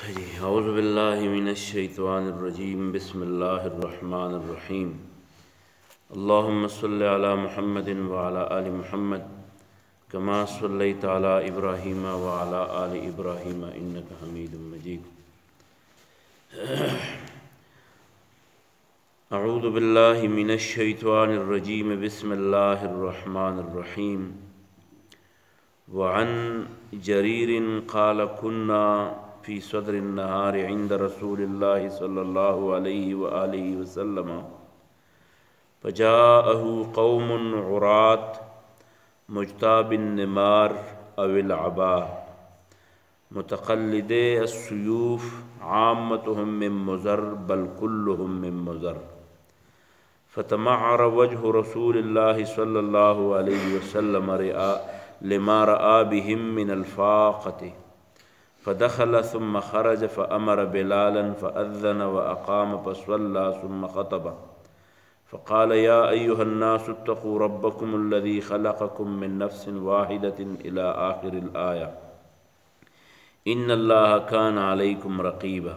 जी औज़ु बिल्लाहि मिनश्शैतानिर्रजीम बिस्मिल्लाहिर्रहमानिर्रहीम अल्लाहुम्मा सल्लि अला मुहम्मदिन व अला आलि मुहम्मद कमा सल्लैता अला इब्राहीम व अला आलि इब्राहीम इन्नका हमीदुम मजीद। अऊज़ु बिल्लाहि मिनश्शैतानिर्रजीम बिस्मिल्लाहिर्रहमानिर्रहीम वअन जरीरिन क़ाल कुन्ना फ़ी सदरिन नहार इंद रसूलिल्लाहि सल्लल्लाहु अलैहि व आलिहि वसल्लम फ़जाअहु क़ौमुन उरात मुज्ताबिन निमार अविल अबाह मुतक़ल्लिदे अस्सुयूफ़ आम्मतुहुम मिन मुज़र बल कुल्लुहुम मिन मुज़र फ़तमअर वजहु रसूलिल्लाहि सल्लल्लाहु अलैहि वसल्लम लिमा रआ बिहिम मिनल फ़ाक़ति फ़दख़ल सुम्म ख़रज फ़अमर बिलालन फ़अज़्ज़न व अक़ाम फ़सल्ला सुम्म ख़तब फ़क़ाल या अय्युहन्नासु इत्तक़ू रब्बकुमुल्लज़ी ख़लक़कुम मिन नफ़्सिन वाहिदतिन इला आख़िरिल आया इन्नल्लाह कान अलैकुम रक़ीबा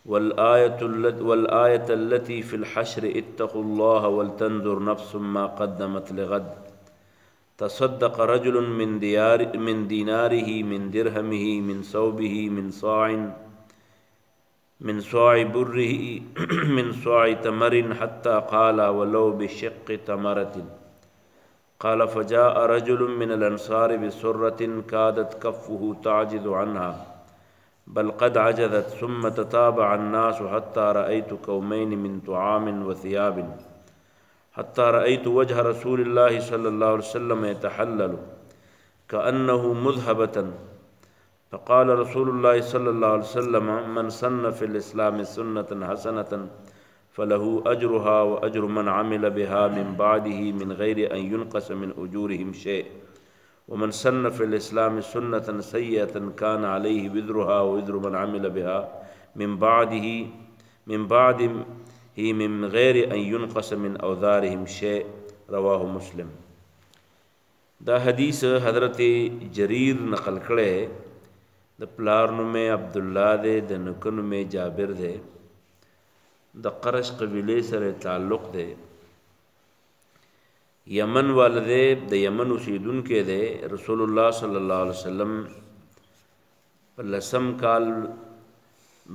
वल-आयतुल्लती फ़िल हश्र इत्तक़ुल्लाह वलतंज़ुर नफ़्सुम मा क़द्दमत लिग़द तसद्दक़ रजुलुन मिन दीनारिही मिन दिरहमिही मिन सौबिही मिन स्वाइ बुर्रिही मिन स्वाइ तमरिन हत्ता क़ाला वलौ बिशिक़्क़ि तमरतिन क़ाल फ़जाअ रजुलुन मिनल अंसारि बिसुर्रतिन कादत कफ़्फ़ुहु ताजिज़ु अन्हा बल क़द अजज़त सुम्म तताबअ अन्नासु हत्ता रअयतु कौमैन मिन तुआमिन व सियाबिन हत्ता रअयतु वजह रसूलिल्लाहि सल्लल्लाहु अलैहि वसल्लम यतहल्ललु कअन्नहु मुज़हबतन फ़क़ाल रसूलुल्लाहि सल्लल्लाहु अलैहि वसल्लम मन सन्न फ़िल इस्लामि सुन्नतन हसनतन फ़लहु अज्रुहा व अज्रु मन अमिल बिहा मिन बादिही मिन गैरि अन युनक़स मिन उजूरिहिम शै' व मन सन्न फ़िल इस्लामि सुन्नतन सय्यतन कान अलैहि विज़रुहा व विज़रु मन अमिल बिहा मिन बादिही मिन गैरि अन युनक़स मिन औज़ारिहिम शै' रवाहु मुस्लिम। दा हदीस हज़रत जरीर नक़ल कड़े द प्लार नुमे अब्दुल्ला दे द नुकन में जाबिर दे द क़रश क़बीले सरे ताल्लुक़ दे यमन वालदे द यमन उसीदुन के दे रसूलुल्लाह सल्लल्लाहु अलैहि वसल्लम लसम काल द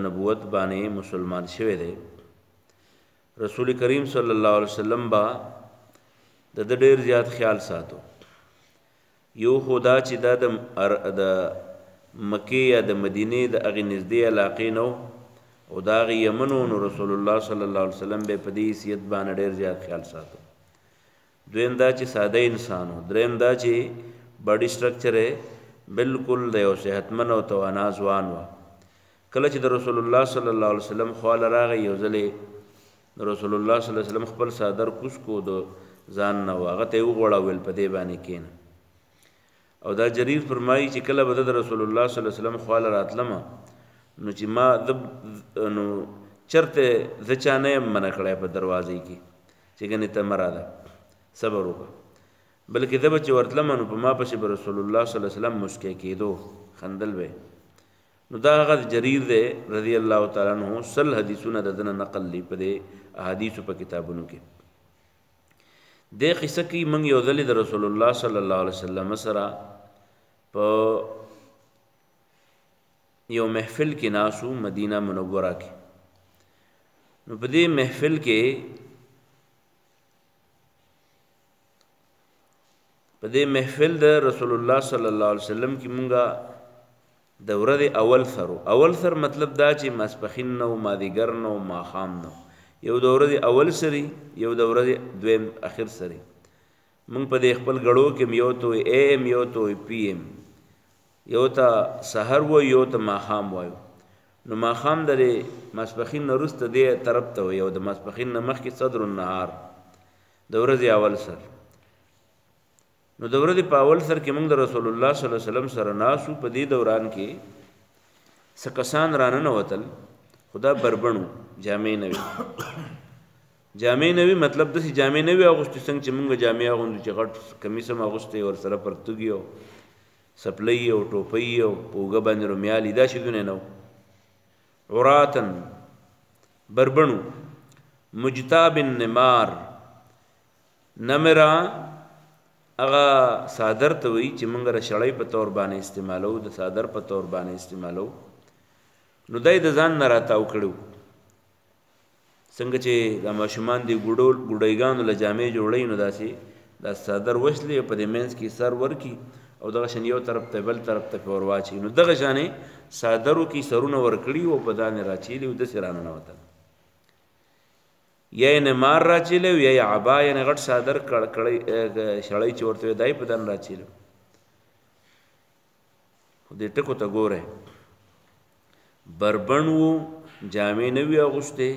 नबूवत बाने मुसलमान शवे दे रसूल करीम सल्लल्लाहु अलैहि वसल्लम बा द ढेर ज़्यादा ख्याल सातो यो खुदा ची द मक्के या द मदीने द अगी नज़दे इलाक़े नौ और द अगी यमनो नो रसूलुल्लाह सल्लल्लाहु अलैहि वसल्लम बे पदी सियत बाने ढेर ज़्यादा ख्याल सातो। द्वेम दा ची सादे इंसान हो, द्रेम दा ची बॉडी स्ट्रक्चर है बिल्कुल दयो सेहतमंद हो तो अनाजवान वा कल ची द रसूलुल्लाह सल्लल्लाहु अलैहि वसल्लम ख्वाल राग़ योज़ले रसूलुल्लाह सल्लल्लाहु अलैहि वसल्लम खपल सादर कुछ को दो जान न वा गते उगोड़ा वेल पदे बाने केन और दा जरीर फरमाई ची कल बदद रसूलुल्लाह सल्लल्लाहु अलैहि वसल्लम ख्वाल रातलमा नु ची मा दब नु चरते ज़चाने मना खड़ा पर दरवाज़े की चिकन तमरा दा सबर होगा बल्कि दब ची वर्तलमा नु मा पशे रसूलुल्लाह सल्लल्लाहु अलैहि वसल्लम मुस्के की दो खंदल बे नु दा गद जरीर दे रज़ी अल्लाह तआला अन्हु सल हदीसुना ददन नक़ल ली पदे अहादीसु पर किताबुनु के दे क़िस्सा की मंग योज़ली द रसूलुल्लाह सल्लल्लाहु अलैहि वसल्लम सरा प यो महफिल के नासू मदीना मुनव्वरा के नु पदे महफिल के पदे महफिल द रसूलुल्लाह सल्लल्लाहु अलैहि वसल्लम की मुंगा दौरा दे अवल सर मतलब दा ची मासपखिन नौ मादिगर नौ माखाम नौ यो दौरा दे अवल सरी यो दौरा दे द्वेम आखिर सरी मुंग पदे खपल गड़ो के यो तो AM यो तो PM यो ता सहर वो यो ता माखाम वायो नु माखाम दरे मासपखिन नरुस्त दे तरफ तो यो द मासपखिन नमख की सदरुन नहार दौरा दे अवल सर नु दौरा दे पावल सर के मुंग द रसूलुल्लाह सल्लल्लाहु अलैहि वसल्लम सर नासु पदी दौरान के सकसान राना न वतल खुदा बरबणु जामे नवी मतलब दसी जामे नवी आगुस्ती संग ची मुंग जामे आगुंदु ची गट कमीसम आगुस्ते और सर परतुगियो سپلۍ او ټوپۍ او په اوږه باندې رومیالي دا شیدونه نه و عراتن بربڼو مجتاب النمار نمرا هغه صادر ته وایي چې موږ د شړۍ په طور باندې استعمالو د صادر په طور باندې استعمالو نو دی د ځان نه راتاو کړو څنګه چې د ماشومان دي ګوډیګانو له جامې جوړوي نو داسې دا صادر وشلې په دې منځ کې سر ورکي او دغه شان یو طرف ته بل طرف ته ور واچي نو دغه شانې صادرو کې سرونه ورکړي او په دانې راچیلي او داسې راننوتل یا یې نمار راچیلی یا یې عبا یعنې غټ صادر شړی چې ورته وي دا یې په دن راچیلی خو دې ټکو ته ګوره بربڼ وو جامې نه وي اغوستې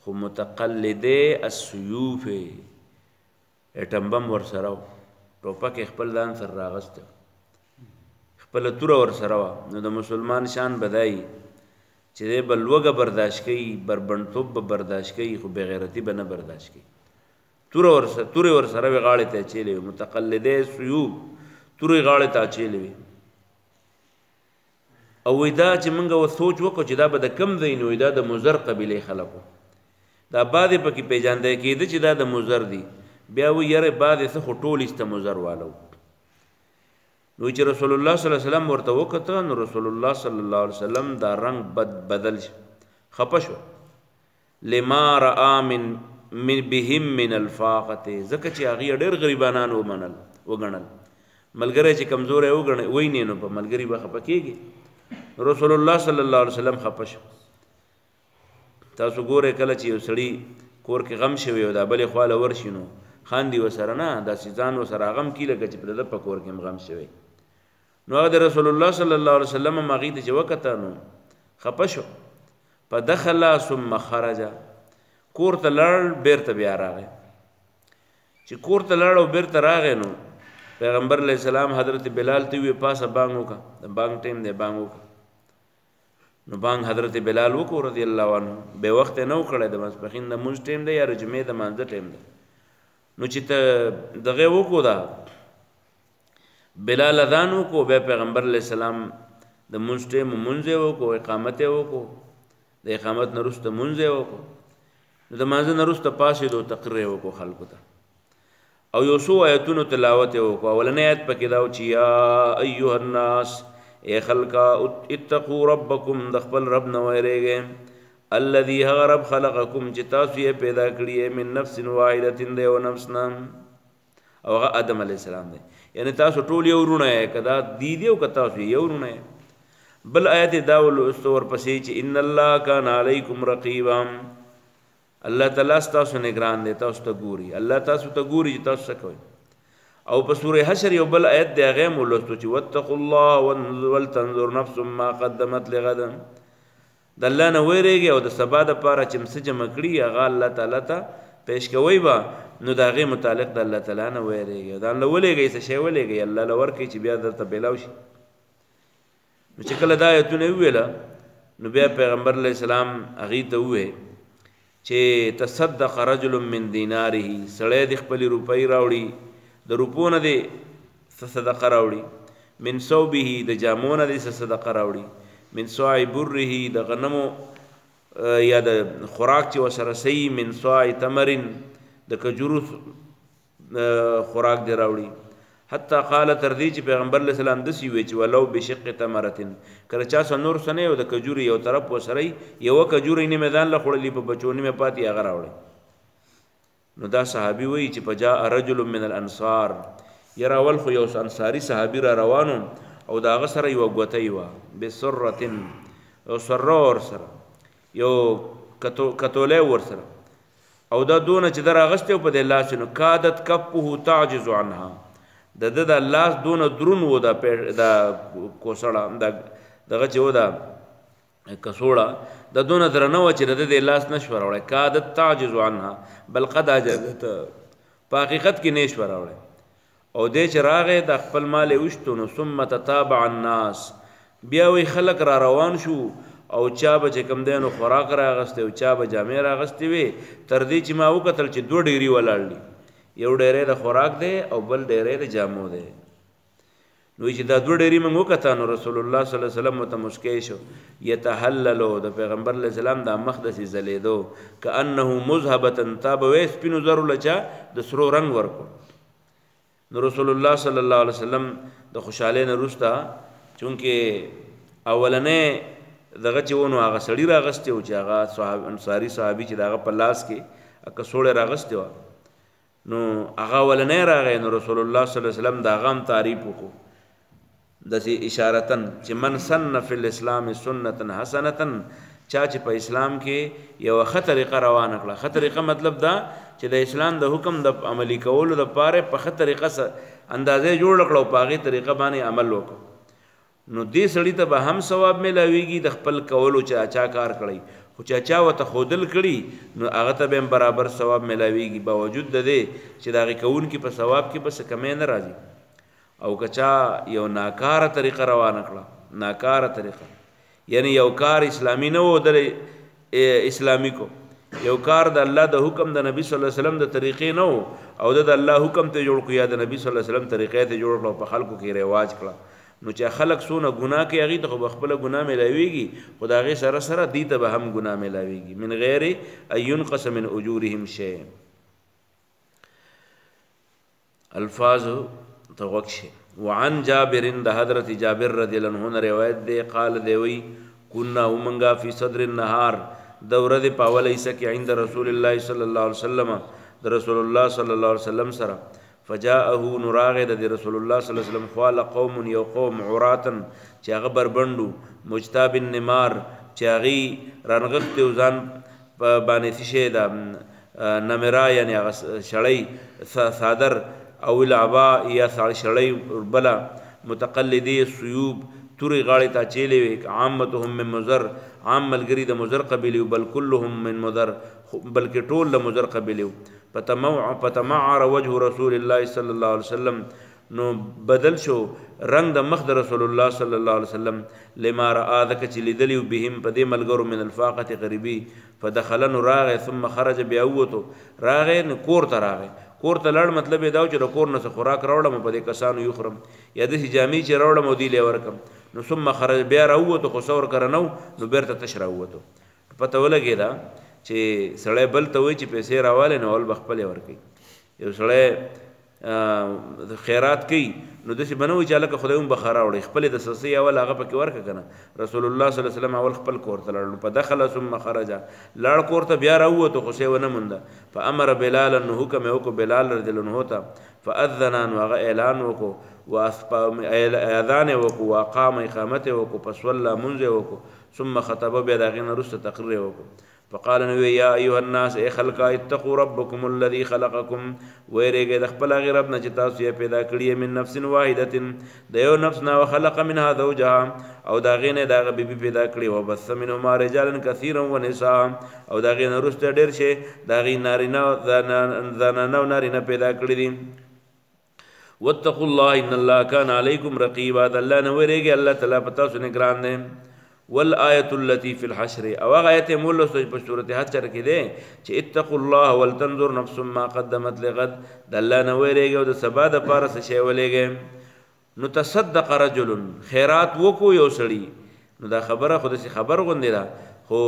خو متقلدې السیوفې اټمبم ورسره و ټوپک یې خپل ځان سره راغسته خپله توره ورسره وه نو د مسلمان شان به دا یي چې دی به لوږه برداشت کوي بربڼتوب به برداشت کوي خو بېغیرتي به نه برداشت کوي تورې ورسره وې غاړې ته اچېلې وي متقلدې سیوب تورې غاړې ته اچېلې وي او وی دا چې موږ سوچ وکړو چې دا به د کم ځای نه وي دا د مضر قبیلې خلکو دا بعضې پکې پیژانده کېده چې دا د مضر دي بیا وی یاره بعضې څه خو ټول ایسته مضر والو نو چې رسول الله صلی الله علیه وسلم ورته وکته نو رسول الله صلی الله علیه وسلم دا رنگ بدل شو خپه شو لما رأى بهم من الفاقه ځکه چې هغې ډېر غریبانان وګڼل ملګری چې کمزوری وینې نو په ملګري به خپه کېږي رسول الله صلی الله علیه وسلم خپه شو تاسو ګورئ کله چې یو سړي کور کې غم شوی او دا بلې خواله ورشي نو خاندي ورسره نه داسې ځان ورسره غم کي لکه چې په ده په کور کې هم غم شوی نو هغه د رسول الله صلی الله علیه وسلم هم هغې ته چې وکته نو خپه شو فدخل ثم خرج کور ته لاړ بیرته بیا راغی چې کور ته لاړ او بیرته راغی نو پیغمبر علیه السلام حضرت بلال ته وویل پاسه بانګ وکړه د بانګ ټیم دی بانګ وکړه نو بانګ حضرت بلال وکړو رضی الله عنه بې وخته نه و کړی د ماسپښین د مونځ ټیم دی یا د جمعې د مانځه ټیم دی نو چې ته دغه وکړو دا بلال اذان وکړو بیا پیغمبر علیه السلام د مونځ ټیم مونځ یې وکړو اقامت یې وکړو د اقامت نه وروسته مونځ یې وکړو نو د مانځه نه وروسته پاڅېدو تقریر یې وکړو خلکو ته او یو څو آیتونو تلاوت یې وکړو اولنی آیت پکې دا و چې یا ایها الناس اے خلقا اتقوا ربکم د خپل رب نه ویریږئ الذي هغه رب خلقکم چې تاسو یې پیدا کړي من نفس واحدة د یو نفس نه او هغه آدم علیه السلام دی یعنی تاسو ټول یو وروڼه یې که دا دی دی او که تاسو یو وروڼه یې بل آیت یې دا ولوستو ورپسې چې ان الله کان علیکم رقیبا الله تعالی ستاسو نگران دی تاسو ته ګوري الله تاسو ته ګوري چې تاسو څه کوئ او په سورې حشر یو بل آیت دی هغه یې هم ولوستو چې واتقوا الله ولتنظر نفس ما قدمت لغد د الله نه ویریږي او د سبا دپاره چې څه جمع کړي هغه الله تعالی ته پیش کوئ به نو د هغې متعلق د الله تعالی نه ویریږي ځان له ولیږئ څه شی ولیږئ الله له ورکوي چې بیا درته بیلاو شي نو چې کله دا آیتونه وویله نو بیا پیغمبر علیه السلام هغې ته وویل چې تصدق رجل من دیناره سړی د خپلې روپۍ راوړي د روپو نه دی څه صدقه راوړي من صوبه د جامو نه دی څه صدقه راوړي من صاع بره د غنمو یا د خوراک چې ورسره صحیح من صاع تمرن د کجورو خوراک دی راوړي حتی قال تر دې چې پیغمبر علیه السلام داسې وی چې ولو بشق تمرتن کله چا څه نور څه نه یو د کجورې یو طرف ورسره یوه کجورې نیمې ځان له خوړلي په بچو نیمې پاتې هغه راوړی نو دا صحابي وایي چې فجاء رجل من الانصار یاره اول خو یو انصاري صحابي را روانو او د هغه سره یوه ګوتۍ وه بسرة یو سره ورسره یو کتولی ورسره او دا دونه چې ده راغستی و په دې لاس نو کادت کفه تعجز عنها د ده دا لاس دونه درون و دا کوسړه دغه چې و دا کڅوړه د دونه درنه وه چې د ده دې لاس نه شوه راوړی کادت تعجز عنها بل قد عجزت په حقیقت کې نه شوه راوړی او دی چې راغی د خپل مال یې وشتو نو ثم تتابع الناس بیا وی خلک را روان شو او چا به چې کوم دی نو خوراک راغستی او چا به جامې راغستې وې تر دې چې ما وکتل چې دوه ډیرې ولاړ دي یو ډیری د خوراک دی او بل ډیری د جامو دی نو چې دا دوه ډېرې موږ وکته نو رسول الله صلی الله علیه وسلم ورته مسکی شو یتحللو د پیغمبر علیه السلام دا مخ داسې ځلېدو کأنه مذهبة تا به وایې سپینو زرو له چا د سرو رنګ ورکو نو رسول الله صلی الله علیه وسلم د خوشحالۍ نه وروسته چونکې اولنې دغه چې و نو هغه سړي راغستی و چې هغه انصاري صحابي چې د هغه په لاس کې کڅوړې راغستې وه نو هغه اولنی راغی نو رسول الله صلی الله علیه وسلم د هغه هم تعریف وکړو داسې اشارتن چې من سن فی الاسلام سنتا حسنتا چا چې په اسلام کې یوه ښه طریقه روانه کړه ښه طریقه مطلب دا چې د اسلام د حکم د عملي کولو دپاره په ښه طریقه اندازې جوړه کړه او په هغې طریقه باندې عمل وکړو نو دې سړي ته به هم ثواب میلاویږي د خپل کولو چې چا کار کړی خو چې چا ورته ښودل کړي نو هغه ته به هم برابر ثواب میلاویږي باوجود د دې چې د هغې کوونکي په ثواب کې به څه کمی نه راځي او که چا یو ناکاره طریقه روانه کړه ناکاره طریقه یعنی یو کار اسلامی نه و در اسلامی کو یو کار د الله د حکم د نبی صلی الله علیه وسلم د طریقې نه و او د الله حکم ته جوړ کړو یا د نبی صلی الله علیه وسلم طریقې ته جوړ کړو په خلکو کې رواج کړه نو چې خلک څونه ګناه کوي هغې ته خو به خپله ګناه میلاویږي خو د هغې سره سره دوی ته به هم ګناه میلاویږي من غیر ان ینقص من اجورهم شی الفاظ توقش وعن جابر د حضرت جابر رضی الله عنه روایت دی قال دی وی كنا ومنغا فی صدر النهار د ورځې په اوله حصه کې عند رسول الله صلی الله علیه وسلم د رسول الله صلی الله علیه وسلم سره فجاءه نراغ د رسول الله صلی الله علیه وسلم خال قوم یو قوم عراتا چې هغه بربندو مجتاب النمار چې هغې رانغښتې و ځان په باندې څه شی ده نمرا یعنی هغه شړی صادر او العبا یا شړی بله متقلدی سیوب تورې غاړې ته چیلې وې عامتهم من مضر عام ملګري د مضر قبیلې بل کلهم من مضر بلکې ټول د مضر قبیلې فتمعر وجه رسول الله صلی الله علیه وسلم نو بدل شو رنگ د مخ د رسول الله صلی الله علیه وسلم لما رأى ذک چې لیدلی بهم په دې ملګرو من الفاقة غریبي فدخل نو راغی ثم خرج بیا ووتو راغی نو کور ته راغی کور ته لاړ مطلب یې دا و چې د کور نه څه خوراک راوړم په دې کسانو یخرم یا داسې جامې چې راوړم او دوی لی ورکم نو ثم خرج بیا راووتو خو څه ورکره نه و نو بیرته تش راووتو پته ولګېده چې سړی بل ته وایي چې پیسې راوالی نو اول به خپلې ورکوي یو سړی خیرات کوي نو داسې به نه وایي چې هلکه خدای هم بخار راوړي خپلې د سسۍ اول هغه پکې ورکړه که نه رسول الله صلی الله علیه وسلم اول خپل کور ته لاړ په دخله ثم خرجه لاړ کور ته بیا راووتو خو څه ونه مونده فامر بلالا نو حکم یې وکړو بلال رضی الله عنه ته فاذنا نو هغه اعلان وکړو اذان یې وکړو واقام اقامت یې وکړو فصله مونځ یې وکړو ثم خطبه بیا د هغې نه وروسته تقریر یې وکړو فقال نو یا ایها الناس ای خلقا اتقوا ربکم الذي خلقکم ویریږئ د خپل هغې رب نه چې تاسو یې پیدا کړي من نفس واحدة د یو نفس نه وخلق منها زوجها او د هغې نه د هغه بیبي پیدا کړي وبث منهما رجالا کثیرا ونساء او د هغې نه وروسته ډېر شی د هغې زنانه او نارینه پیدا کړي دي واتقوا الله ان الله کان علیکم رقیبا د الله نه ویریږئ الله تعالی په تاسو نګران دی والآیة التي في الحشر او هغه آیت یې مولوستو په صورت حشر کې دی چې اتقوا الله ولتنظر نفس ما قدمت لغد د الله نه ویریږئ او د سبا دپاره څه شی ولېږئ نو تصدق رجل خیرات وکړو یو سړي نو دا خبره خو داسې خبر غوندې ده خو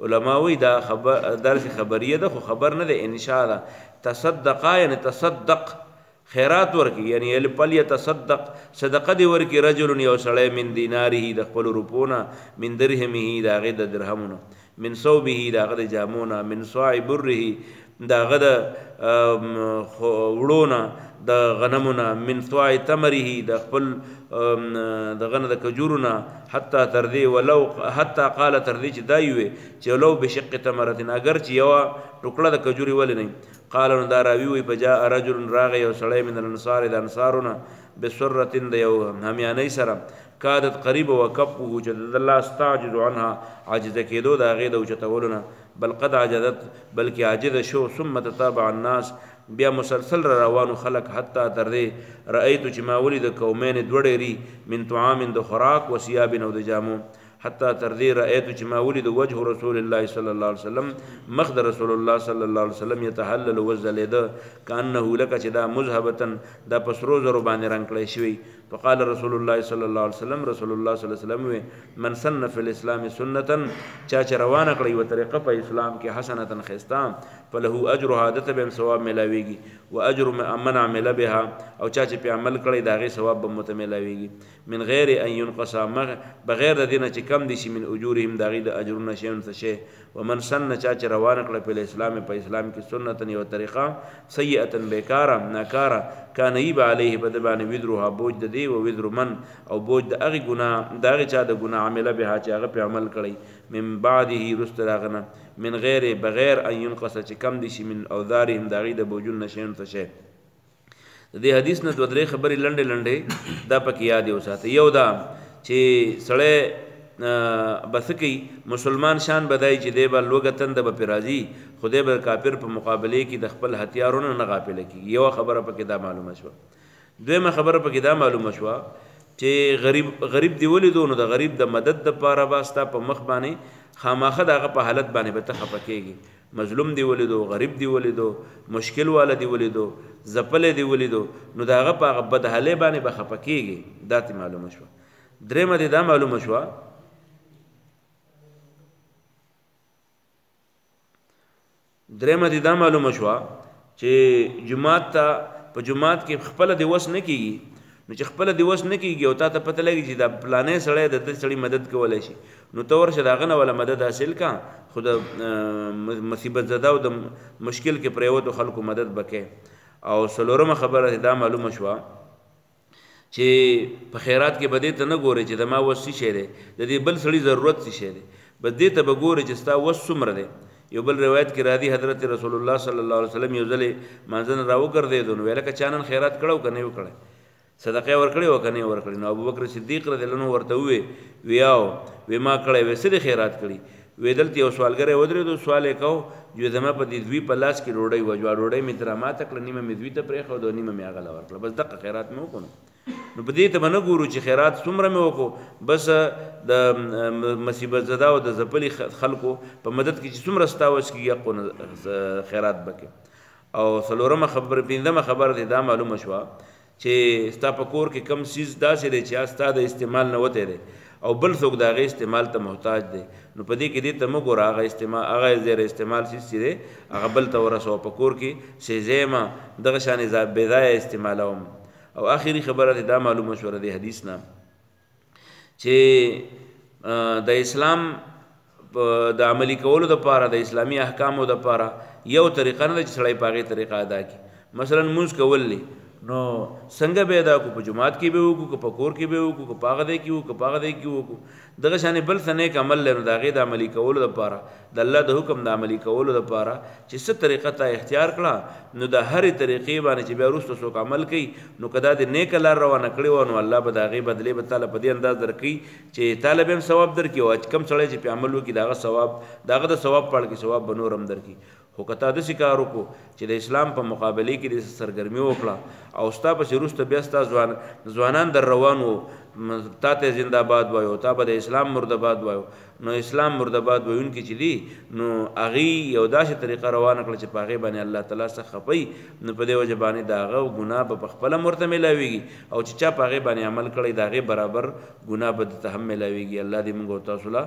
علما وایي دا داسې خبریه ده خو خبر نه دی انشاء ده تصدقا یعنی تصدق خیرات ورکی یعنی پل یتصدق صدقه دی ورکی رجل یو سړی من دیناره د خپل روپونه من درهمه د هغې د درهمونه من صوبه د هغه د جامونه من صاع بره د هغه د وړونه د غنمونه من صاع تمره د خپل دغه نه د کجورونه حتی تر دې ولو حتی قال تر دې چې دا یوې چې لو بشق تمرتن اگر چې یوه ټوکړه د کجورې ولې نه قال نو دا راوي وي فجاء رجل راغی یو سړی من الانصار د انصارونه بسرة د یو همیانۍ سره کادت قریب وکفه چې د الله استعجز عنها عاجزه کېدو د هغې د اوچتولو نه بل قد عجزت بلکې عاجزه شو ثم تتابع الناس بیا مسلسل را روانو خلق حتی تر دې رأیتو چې ما ولید قومین دوه ډېري من طعام د خوراک و ثیاب او د جامو حتی تر دې رأیتو چې ما ولید وجه رسول الله صلی الله علیه وسلم مخ د رسول الله صلی الله علیه وسلم یتحلل وځلېده کأنه لکه چې دا مذهبة دا په سرو زرو باندې رنګ کړی شوی فقال رسول الله صلی الله علیه وسلم رسول الله صلی الله علیه وسلم من سن فی الاسلام سنتا چا چې روانه کړی و طریقه په اسلام کې حسنه خستا فله اجرها دته به ثواب ملاویږي و اجر من عمل بها او چا چې په عمل کړی دا غي ثواب به متملاویږي من غیر ان ينقص بغیر د دینه چې کم دي شي من اجورهم دا غي د اجرونه شي څه شي ومن سن چا چې روانه کړی په اسلام کې سنت یو طریقه سیئه بیکاره ناکاره کان یب علیه بدبان وذرها بوج د دی او وذر من او بوج د هغه ګناه دا غي چا د ګناه عمله به چې هغه په عمل کړی من بعده رستراغنه من غیر بغیر ان ينقص چې کم دي شي من اوذارهم دا غي د بوجون نشین څه شي د دې حدیث نه دوه درې خبرې لنډې دا پکې یاد اوساته یو دا چې سړی بس کی مسلمان شان بدای چې دی به لوګه تند به پیرازي خدای به کافر په مقابله کې د خپل هتیارونو نه غافل کی یو خبره پکې دا معلومه شو دویمه خبره پکې دا معلومه شو چې غریب دی ولیدو نو د غریب د مدد د پاره واسطه په مخ باندې خامخه دغه په حالت باندې به تخ پکېږي مظلوم دی ولیدو غریب دی ولیدو مشکل والا دی ولیدو زپل دی ولیدو نو دغه په بد حاله باندې به خپکېږي دا ته معلومه شو درېمه دا معلومه شو درېمه دا معلومه شو چې جمعات ته په جمعات کې خپل دی وس نه کیږي نو چې خپل دی وس نه کیږي او تا ته پته لګي چې دا پلانې سړی د دې سړی مدد کولای شي نو تو ورشه داغه ولا مدد حاصل کا خود مصیبت زده او د مشکل کې پریوتو خلکو مدد بکې او سلورمه خبره دا معلومه شو چې په خیرات کې بده ته نه ګوري چې د ما وسی شه دی د دې بل سړی ضرورت شه دی بده ته به ګوري چې ستا وس څومره دی یو بل روایت کې راځي حضرت رسول الله صلی الله علیه وسلم یو ځلې مانځن راو کړ دی نو ویل ک چانن خیرات کړو کنه یو کړه صدقه ورکړي او کنه ورکړي نو ابوبکر صدیق رضی الله عنه ورته ویاو ما کړه وسره خیرات کړي ویدلته یو سوالګر ودرې دو سوال وکاو جو زما په دې دوی په لاس کې روړی و ډوډۍ می تر ما تکړه نیمه می دوی ته پرې خو دو نیمه می هغه ورکړه بس دغه خیرات مې وکړو نو په دې ته باندې ګورو چې خیرات څومره مې وکړو بس د مصیبت زده او د زپلی خلکو په مدد کې چې څومره ستاوس کې خیرات بکې او څلورمه خبره پنځمه خبره دا معلومه شوه چې ستا په کور کې کم سیز داسې دی چې ستا د استعمال نه وته دی او بل څوک د هغې استعمال ته محتاج دی نو په دې کې دې ته مه ګوره هغه زیر استعمال سیز چې دی هغه بل ته ورسوه په کور کې سیزې ما دغه شانې بېځایه استعمالوم او آخري خبره دا معلومه شوه د حدیث نه چې د اسلام د عملي کولو دپاره د اسلامي احکامو دپاره یو طریقه نه ده چې سړی په هغې طریقه ادا کړي مثلا مونځ کول دی نو څنګه به ادا کو په جماعت کې به وکړو که په کور کې به وکړو که په هغه ځای کې وکړو که په هغه ځای کې وکړو دغه شانې بل څه نیک عمل لري نو د هغې د عملي کولو دپاره د الله د حکم د عملي کولو دپاره چې څه طریقه تا اختیار کړه نو د هرې طریقې باندې چې بیا وروسته څوک عمل کوي نو که دا د نیکه لار روانه کړې وه نو الله به د هغې بدلې به تاله په دې انداز درکوي چې تاله به هم ثواب درکړي او کم سړی چې پې عمل وکړي د هغه ثواب د هغه د ثواب په اړه کې ثواب به نور هم درکړي خو که تا داسې کار وکړو چې د اسلام په مقابلې کې د سرګرمي وکړه او ستا پسې وروسته بیا ستا ځوانان در روان وو تا ته زنده‌باد وایو تا به د اسلام مردباد وایو نو اسلام مردباد وایونکي چې دي نو هغې یو داسې طریقه روانه کړه چې په هغې باندې الله تعالی څخه خفوي نو په دې وجه باندې د هغه ګناه به په خپله ورته میلاویږي او چې چا په هغې باندې عمل کړی د هغې برابر ګناه به درته هم میلاویږي الله دې موږ او تاسو له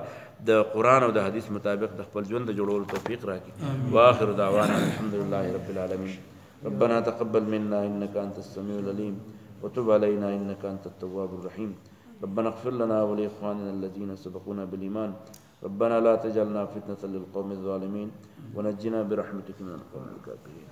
د قرآن او د حدیث مطابق د خپل ژوند د جوړولو توفیق راکړي واخر دعوانا الحمد لله رب العالمین ربنا تقبل منا انك انت السميع العليم وتب علينا انك انت التواب الرحيم ربنا اغفر لنا ولاخواننا الذين سبقونا بالايمان ربنا لا تجعلنا فتنة للقوم الظالمين ونجنا برحمتك من القوم الكافرين